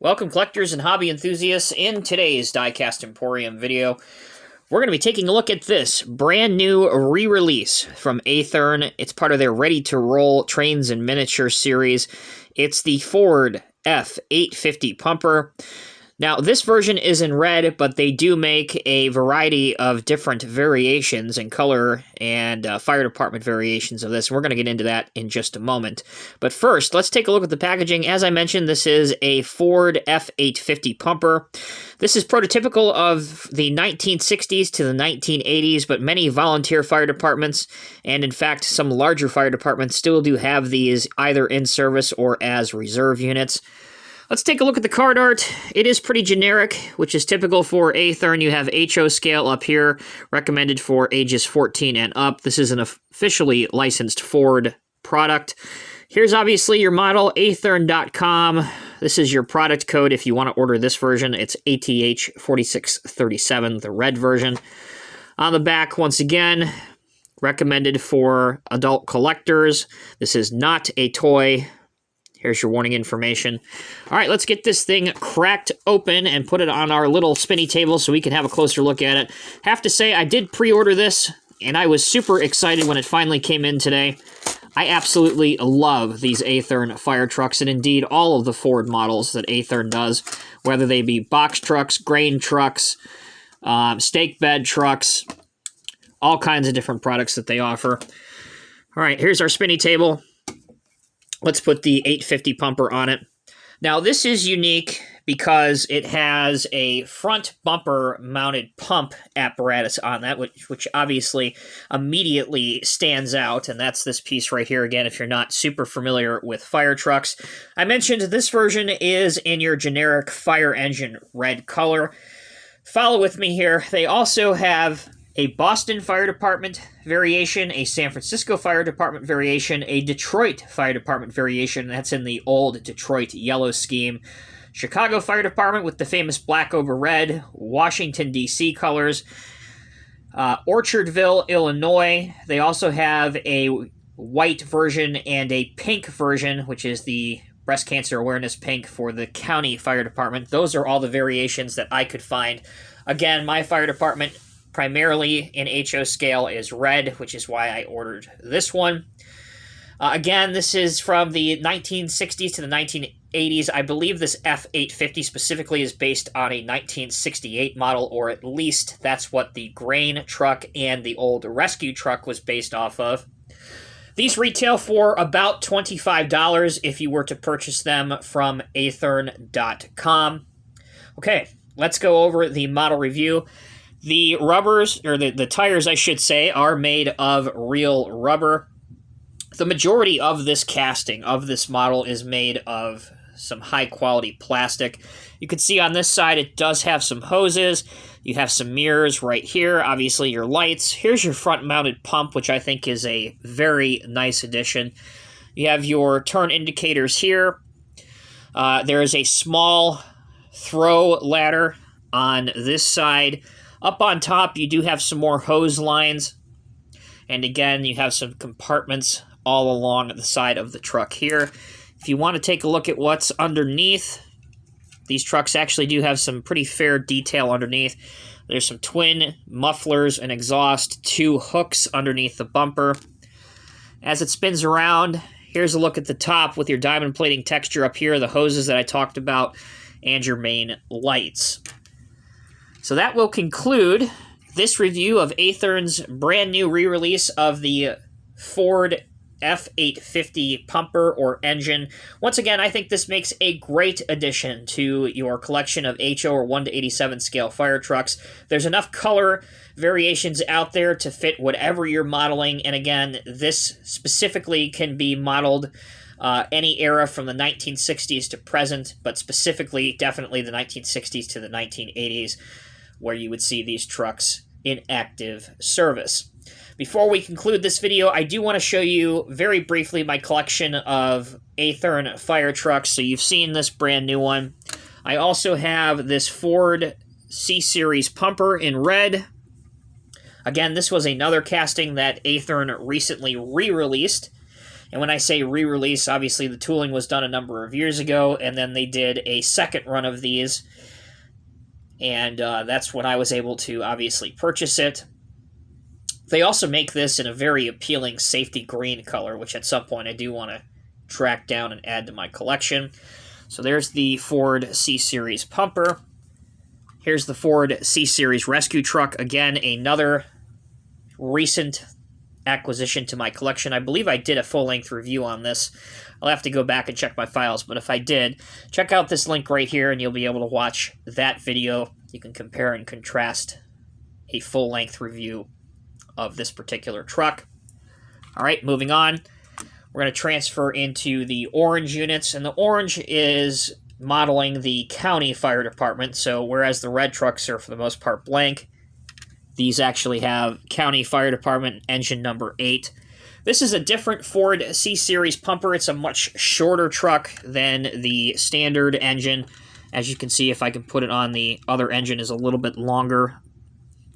Welcome collectors and hobby enthusiasts. In today's Diecast Emporium video, we're going to be taking a look at this brand new re-release from Athearn. It's part of their Ready to Roll Trains and Miniature series. It's the Ford F-850 pumper. Now, this version is in red, but they do make a variety of different variations in color and fire department variations of this. We're going to get into that in just a moment. But first, let's take a look at the packaging. As I mentioned, this is a Ford F-850 pumper. This is prototypical of the 1960s to the 1980s, but many volunteer fire departments, and in fact, some larger fire departments still do have these either in service or as reserve units. Let's take a look at the card art. It is pretty generic, which is typical for Athearn. You have HO scale up here, recommended for ages 14 and up. This is an officially licensed Ford product. Here's obviously your model, Athearn.com. This is your product code if you want to order this version. It's ATH4637, the red version. On the back, once again, recommended for adult collectors. This is not a toy. Here's your warning information. All right, let's get this thing cracked open and put it on our little spinny table so we can have a closer look at it. Have to say, I did pre-order this, and I was super excited when it finally came in today. I absolutely love these Athearn fire trucks, and indeed all of the Ford models that Athearn does, whether they be box trucks, grain trucks, stake bed trucks, all kinds of different products that they offer. All right, here's our spinny table. Let's put the 850 pumper on it. Now, this is unique because it has a front bumper mounted pump apparatus on that, which obviously immediately stands out, and that's this piece right here again if you're not super familiar with fire trucks. I mentioned this version is in your generic fire engine red color. Follow with me here. They also have a Boston Fire Department variation, a San Francisco Fire Department variation, a Detroit Fire Department variation, that's in the old Detroit yellow scheme, Chicago Fire Department with the famous black over red, Washington, D.C. colors, Orchardville, Illinois. They also have a white version and a pink version, which is the breast cancer awareness pink for the county fire department. Those are all the variations that I could find. Again, my fire department primarily in HO scale is red, which is why I ordered this one. Again, this is from the 1960s to the 1980s. I believe this F-850 specifically is based on a 1968 model, or at least that's what the grain truck and the old rescue truck was based off of. These retail for about $25 if you were to purchase them from Athearn.com. Okay, let's go over the model review. The rubbers, or the tires, I should say, are made of real rubber. The majority of this casting of this model is made of some high-quality plastic. You can see on this side it does have some hoses. You have some mirrors right here, obviously your lights. Here's your front-mounted pump, which I think is a very nice addition. You have your turn indicators here. There is a small throw ladder on this side. Up on top, you do have some more hose lines, and again, you have some compartments all along the side of the truck here. If you want to take a look at what's underneath, these trucks actually do have some pretty fair detail underneath. There's some twin mufflers and exhaust, 2 hooks underneath the bumper. As it spins around, here's a look at the top with your diamond plating texture up here, the hoses that I talked about, and your main lights. So that will conclude this review of Athearn's brand new re-release of the Ford F-850 pumper or engine. Once again, I think this makes a great addition to your collection of HO or 1 to 87 scale fire trucks. There's enough color variations out there to fit whatever you're modeling, and again, this specifically can be modeled any era from the 1960s to present, but specifically, definitely the 1960s to the 1980s, where you would see these trucks in active service. Before we conclude this video, I do want to show you very briefly my collection of Athearn fire trucks. So you've seen this brand new one. I also have this Ford C-Series pumper in red. Again, this was another casting that Athearn recently re-released. And when I say re-release, obviously the tooling was done a number of years ago, and then they did a second run of these, and that's when I was able to obviously purchase it. They also make this in a very appealing safety green color, which at some point I do want to track down and add to my collection. So there's the Ford C-Series pumper. Here's the Ford C-Series rescue truck. Again, another recent acquisition to my collection. I believe I did a full-length review on this. I'll have to go back and check my files, but if I did, check out this link right here and you'll be able to watch that video. You can compare and contrast a full-length review of this particular truck. All right, moving on. We're going to transfer into the orange units, and the orange is modeling the county fire department. So whereas the red trucks are for the most part blank, these actually have county fire department engine number 8. This is a different Ford C-Series pumper. It's a much shorter truck than the standard engine. As you can see, if I can put it on, the other engine is a little bit longer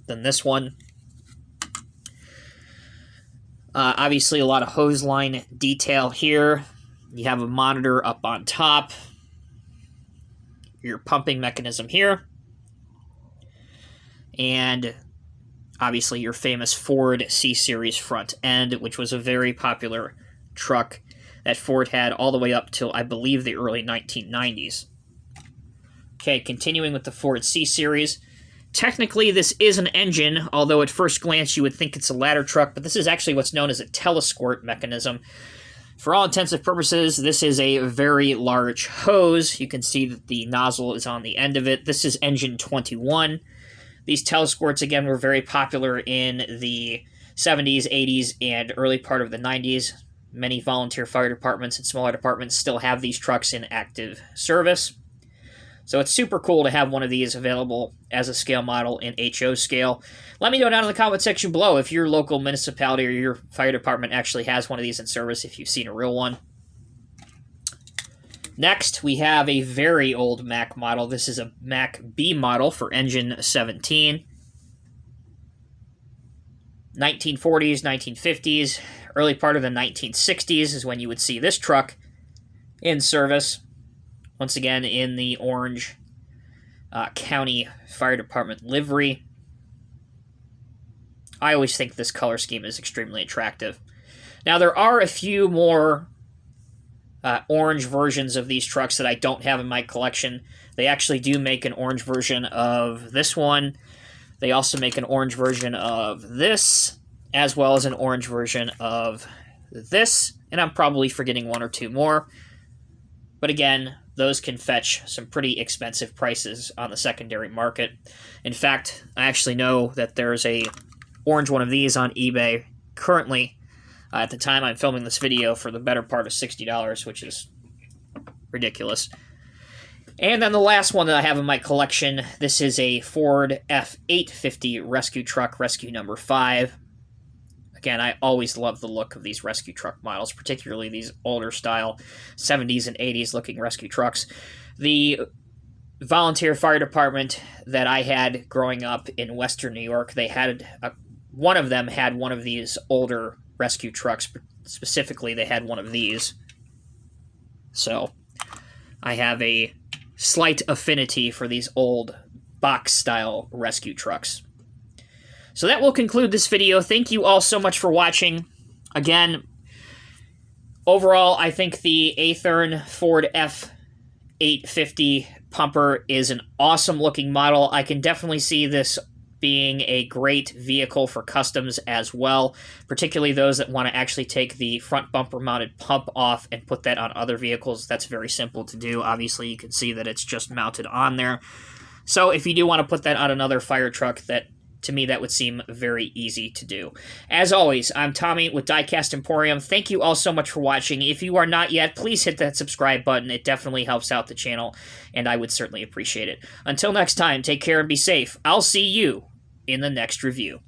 than this one. Obviously, a lot of hose line detail here. You have a monitor up on top. Your pumping mechanism here. And obviously your famous Ford C-Series front end, which was a very popular truck that Ford had all the way up till, I believe, the early 1990s. Okay, continuing with the Ford C-Series. Technically, this is an engine, although at first glance you would think it's a ladder truck, but this is actually what's known as a telesquirt mechanism. For all intents and purposes, this is a very large hose. You can see that the nozzle is on the end of it. This is engine 21. These telesquirts, again, were very popular in the 70s, 80s, and early part of the 90s. Many volunteer fire departments and smaller departments still have these trucks in active service. So it's super cool to have one of these available as a scale model in HO scale. Let me know down in the comment section below if your local municipality or your fire department actually has one of these in service, if you've seen a real one. Next, we have a very old Mack model. This is a Mack B model for engine 17. 1940s, 1950s, early part of the 1960s is when you would see this truck in service. Once again, in the orange county fire department livery. I always think this color scheme is extremely attractive. Now, there are a few more orange versions of these trucks that I don't have in my collection. They actually do make an orange version of this one. They also make an orange version of this, as well as an orange version of this. And I'm probably forgetting one or two more. But again, those can fetch some pretty expensive prices on the secondary market. In fact, I actually know that there's a orange one of these on eBay currently, at the time I'm filming this video, for the better part of $60, which is ridiculous. And then the last one that I have in my collection, this is a Ford F-850 rescue truck, rescue number 5. Again, I always love the look of these rescue truck models, particularly these older style 70s and 80s looking rescue trucks. The volunteer fire department that I had growing up in Western New York, they had one of them had one of these older rescue trucks. Specifically, they had one of these. So I have a slight affinity for these old box-style rescue trucks. So that will conclude this video. Thank you all so much for watching. Again, overall, I think the Athearn Ford F-850 pumper is an awesome-looking model. I can definitely see this being a great vehicle for customs as well, particularly those that want to actually take the front bumper-mounted pump off and put that on other vehicles. That's very simple to do. Obviously, you can see that it's just mounted on there. So if you do want to put that on another fire truck, to me, that would seem very easy to do. As always, I'm Tommy with Diecast Emporium. Thank you all so much for watching. If you are not yet, please hit that subscribe button. It definitely helps out the channel, and I would certainly appreciate it. Until next time, take care and be safe. I'll see you in the next review.